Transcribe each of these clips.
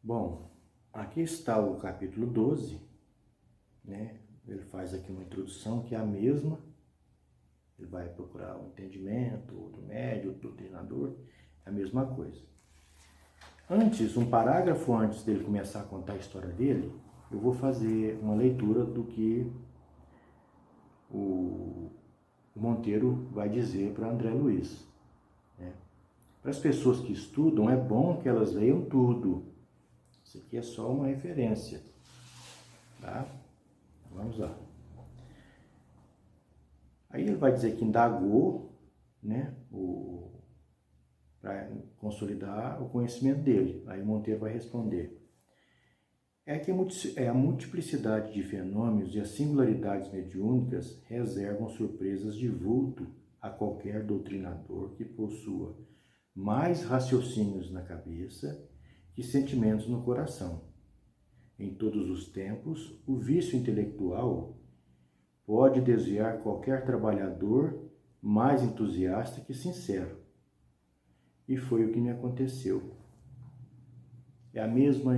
Bom, aqui está o capítulo 12, né? Ele faz aqui uma introdução que é a mesma. Ele vai procurar o entendimento do médium, do treinador, é a mesma coisa. Antes, um parágrafo antes dele começar a contar a história dele, eu vou fazer uma leitura do que o Monteiro vai dizer para André Luiz, né? Para as pessoas que estudam, é bom que elas leiam tudo. Isso aqui é só uma referência, tá? Vamos lá. Aí ele vai dizer que indagou, né, para consolidar o conhecimento dele. Aí o Monteiro vai responder. É a multiplicidade de fenômenos e as singularidades mediúnicas reservam surpresas de vulto a qualquer doutrinador que possua mais raciocínios na cabeça que sentimentos no coração. Em todos os tempos, o vício intelectual pode desviar qualquer trabalhador mais entusiasta que sincero. E foi o que me aconteceu. É a mesma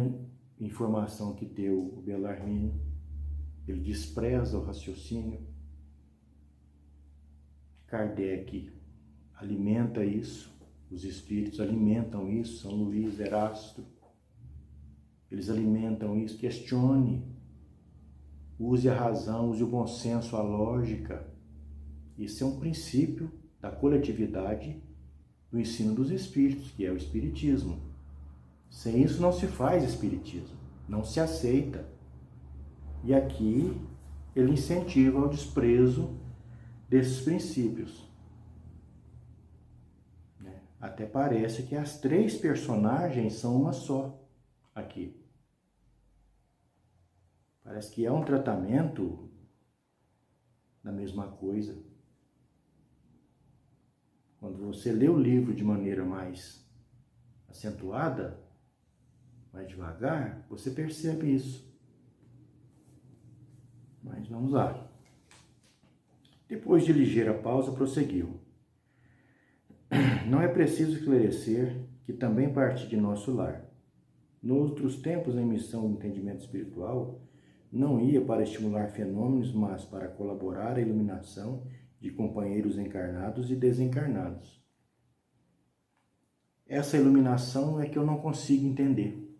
informação que deu o Bellarmine. Ele despreza o raciocínio. Kardec alimenta isso. Os espíritos alimentam isso. São Luís, Erasto. Eles alimentam isso. Questione. Use a razão, use o bom senso, a lógica. Isso é um princípio da coletividade do ensino dos espíritos, que é o espiritismo. Sem isso não se faz espiritismo, não se aceita. E aqui ele incentiva o desprezo desses princípios. Até parece que as três personagens são uma só aqui. Parece que é um tratamento da mesma coisa. Quando você lê o livro de maneira mais acentuada, mais devagar, você percebe isso. Mas vamos lá. Depois de ligeira pausa, prosseguiu. Não é preciso esclarecer que também parte de nosso lar. Noutros tempos, a missão do entendimento espiritual não ia para estimular fenômenos, mas para colaborar à iluminação de companheiros encarnados e desencarnados. Essa iluminação é que eu não consigo entender.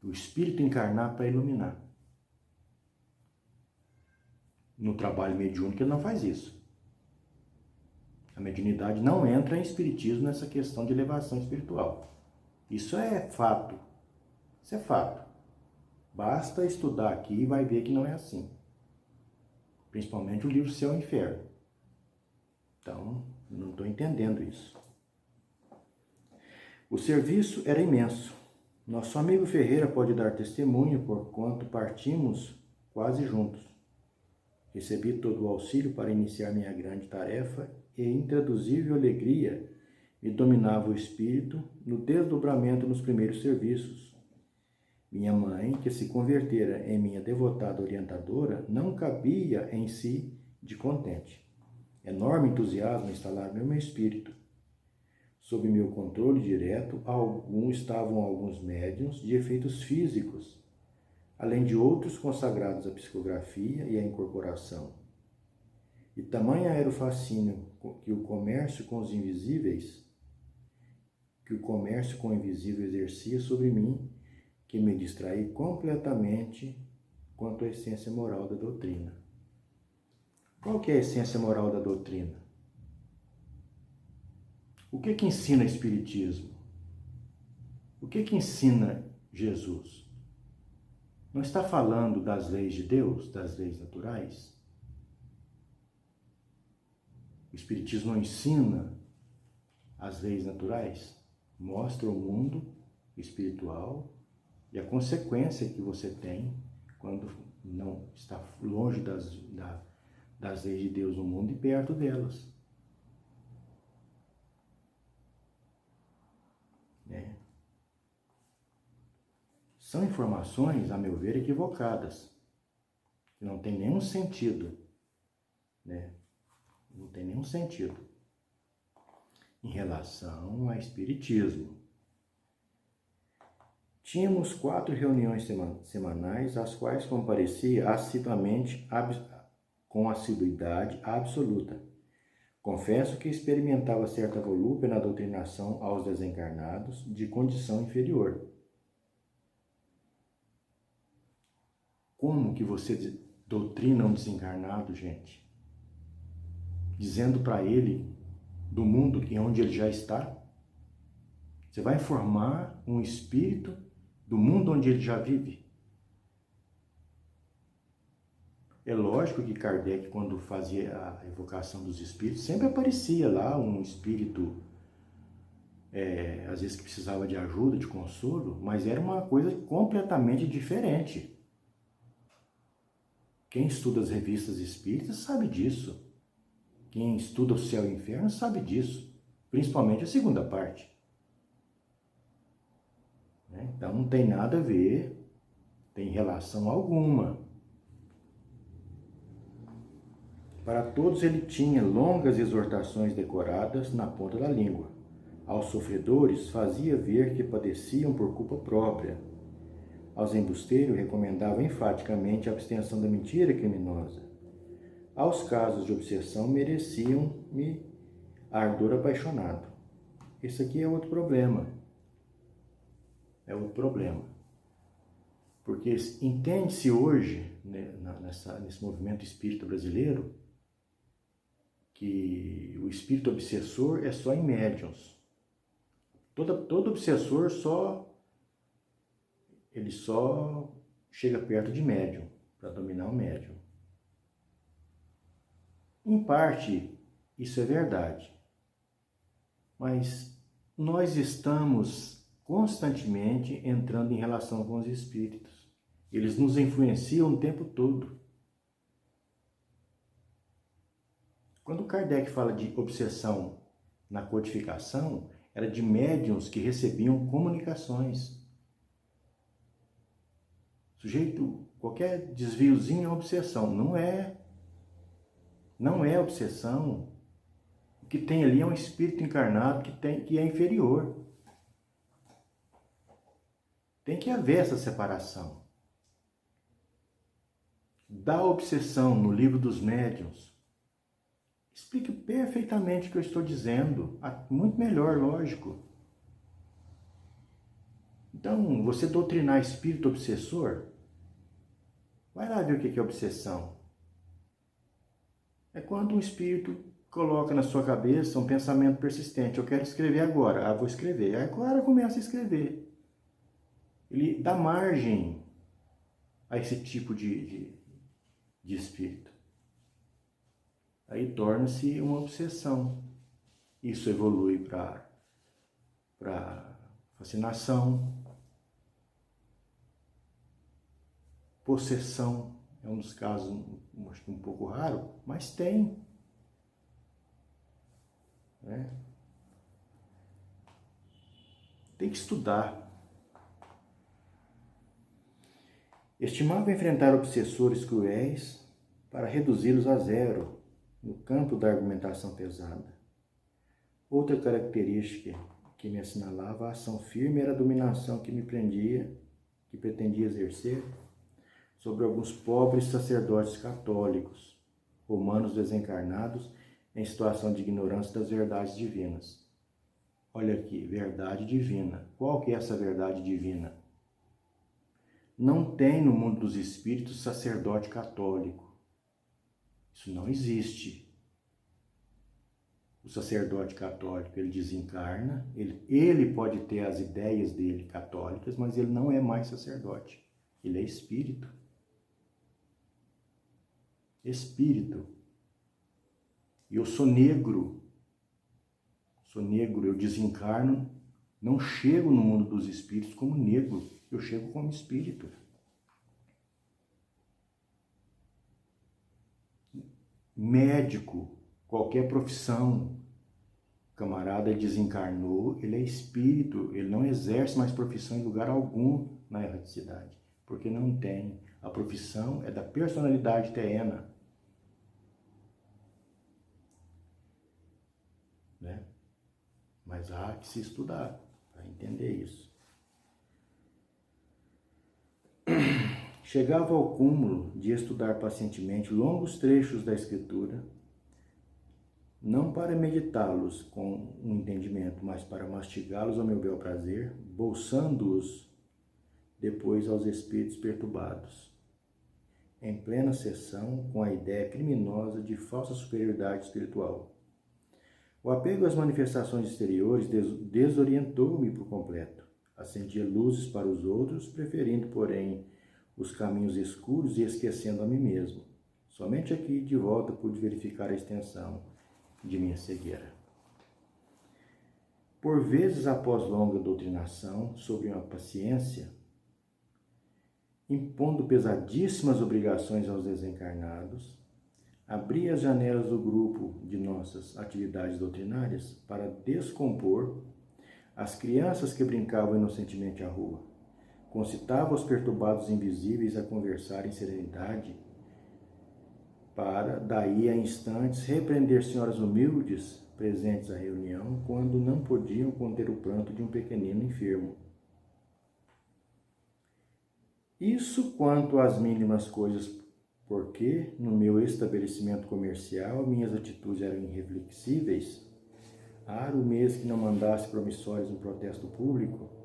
O espírito encarnar para iluminar. No trabalho mediúnico ele não faz isso. A mediunidade não entra em espiritismo nessa questão de elevação espiritual. Isso é fato. Isso é fato. Basta estudar aqui e vai ver que não é assim. Principalmente o livro Céu e Inferno. Então, eu não estou entendendo isso. O serviço era imenso. Nosso amigo Ferreira pode dar testemunho porquanto partimos quase juntos. Recebi todo o auxílio para iniciar minha grande tarefa e intraduzível alegria me dominava o espírito no desdobramento nos primeiros serviços. Minha mãe, que se convertera em minha devotada orientadora, não cabia em si de contente. Enorme entusiasmo instalava no meu espírito. Sob meu controle direto, estavam alguns médiuns de efeitos físicos, além de outros consagrados à psicografia e à incorporação. E tamanha era o fascínio que o comércio com o invisível exercia sobre mim, que me distraí completamente quanto à essência moral da doutrina. Qual que é a essência moral da doutrina? O que ensina o Espiritismo? O que ensina Jesus? Não está falando das leis de Deus, das leis naturais? O Espiritismo não ensina as leis naturais? Mostra o mundo espiritual e a consequência que você tem quando não está longe das leis de Deus no mundo e perto delas. São informações, a meu ver, equivocadas, que não tem nenhum sentido, Não tem nenhum sentido em relação ao espiritismo. Tínhamos 4 reuniões semanais, às quais comparecia assiduamente, com assiduidade absoluta. Confesso que experimentava certa volúpia na doutrinação aos desencarnados de condição inferior. Como que você doutrina um desencarnado, gente? Dizendo para ele do mundo onde ele já está? Você vai informar um espírito do mundo onde ele já vive? É lógico que Kardec, quando fazia a evocação dos espíritos, sempre aparecia lá um espírito, às vezes que precisava de ajuda, de consolo, mas era uma coisa completamente diferente. Quem estuda as revistas espíritas sabe disso. Quem estuda o céu e o inferno sabe disso, principalmente a segunda parte. Então não tem nada a ver, tem relação alguma. Para todos ele tinha longas exortações decoradas na ponta da língua. Aos sofredores fazia ver que padeciam por culpa própria. Aos embusteiros recomendava enfaticamente a abstenção da mentira criminosa. Aos casos de obsessão mereciam-me ardor apaixonado. Esse aqui é outro problema. É outro problema. Porque entende-se hoje, né, nesse movimento espírita brasileiro, que o espírito obsessor é só em médiuns. Todo obsessor ele só chega perto de médium, para dominar o médium. Em parte, isso é verdade. Mas nós estamos constantemente entrando em relação com os espíritos. Eles nos influenciam o tempo todo. Quando Kardec fala de obsessão na codificação, era de médiuns que recebiam comunicações. Sujeito, qualquer desviozinho é obsessão. Não é obsessão. O que tem ali é um espírito encarnado que é inferior. Tem que haver essa separação. Da obsessão no livro dos médiuns, explica perfeitamente o que eu estou dizendo. Muito melhor, lógico. Então, você doutrinar espírito obsessor, vai lá ver o que é obsessão. É quando um espírito coloca na sua cabeça um pensamento persistente. Eu quero escrever agora. Vou escrever. Aí agora começa a escrever. Ele dá margem a esse tipo de espírito. Aí torna-se uma obsessão. Isso evolui para fascinação, possessão. É um dos casos, acho que um pouco raro, mas tem. Né? Tem que estudar. Estimava enfrentar obsessores cruéis para reduzi-los a zero no campo da argumentação pesada. Outra característica que me assinalava a ação firme era a dominação que pretendia exercer sobre alguns pobres sacerdotes católicos, romanos desencarnados em situação de ignorância das verdades divinas. Olha aqui, verdade divina. Qual que é essa verdade divina? Não tem no mundo dos espíritos sacerdote católico. Isso não existe. O sacerdote católico, ele desencarna, ele pode ter as ideias dele católicas, mas ele não é mais sacerdote. Ele é espírito. Espírito. E eu sou negro. Eu desencarno, não chego no mundo dos espíritos como negro, eu chego como espírito. Médico, qualquer profissão, camarada desencarnou, ele é espírito, ele não exerce mais profissão em lugar algum na erraticidade, porque não tem. A profissão é da personalidade terrena. Né? Mas há que se estudar para entender isso. Chegava ao cúmulo de estudar pacientemente longos trechos da Escritura, não para meditá-los com um entendimento, mas para mastigá-los ao meu bel prazer, bolsando-os depois aos espíritos perturbados, em plena sessão com a ideia criminosa de falsa superioridade espiritual. O apego às manifestações exteriores desorientou-me por completo. Acendia luzes para os outros, preferindo, porém, os caminhos escuros e esquecendo a mim mesmo. Somente aqui, de volta, pude verificar a extensão de minha cegueira. Por vezes, após longa doutrinação sobre uma paciência, impondo pesadíssimas obrigações aos desencarnados, abri as janelas do grupo de nossas atividades doutrinárias para descompor as crianças que brincavam inocentemente à rua. Concitava os perturbados invisíveis a conversar em serenidade, para, daí a instantes, repreender senhoras humildes presentes à reunião, quando não podiam conter o pranto de um pequenino enfermo. Isso quanto às mínimas coisas, porque, no meu estabelecimento comercial, minhas atitudes eram irreflexíveis. Raro o mês que não mandasse promissórios no protesto público.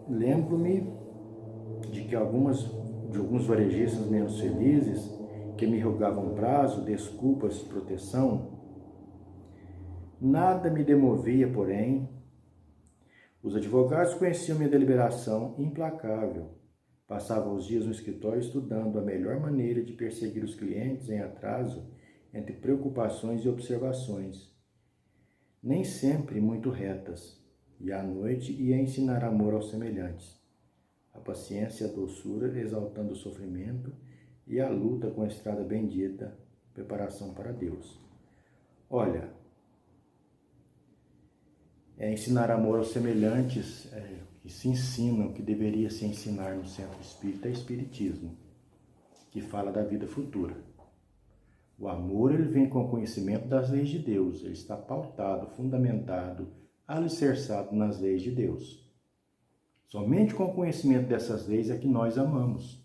Lembro-me de alguns varejistas menos felizes que me rogavam prazo, desculpas, proteção. Nada me demovia, porém. Os advogados conheciam minha deliberação implacável. Passava os dias no escritório estudando a melhor maneira de perseguir os clientes em atraso entre preocupações e observações, nem sempre muito retas, e à noite ia ensinar amor aos semelhantes, a paciência e a doçura exaltando o sofrimento e a luta com a estrada bendita, preparação para Deus. Olha, ensinar amor aos semelhantes que se ensina, o que deveria se ensinar no centro espírita é espiritismo, que fala da vida futura. O amor, ele vem com o conhecimento das leis de Deus, ele está pautado, fundamentado, alicerçado nas leis de Deus. Somente com o conhecimento dessas leis é que nós amamos.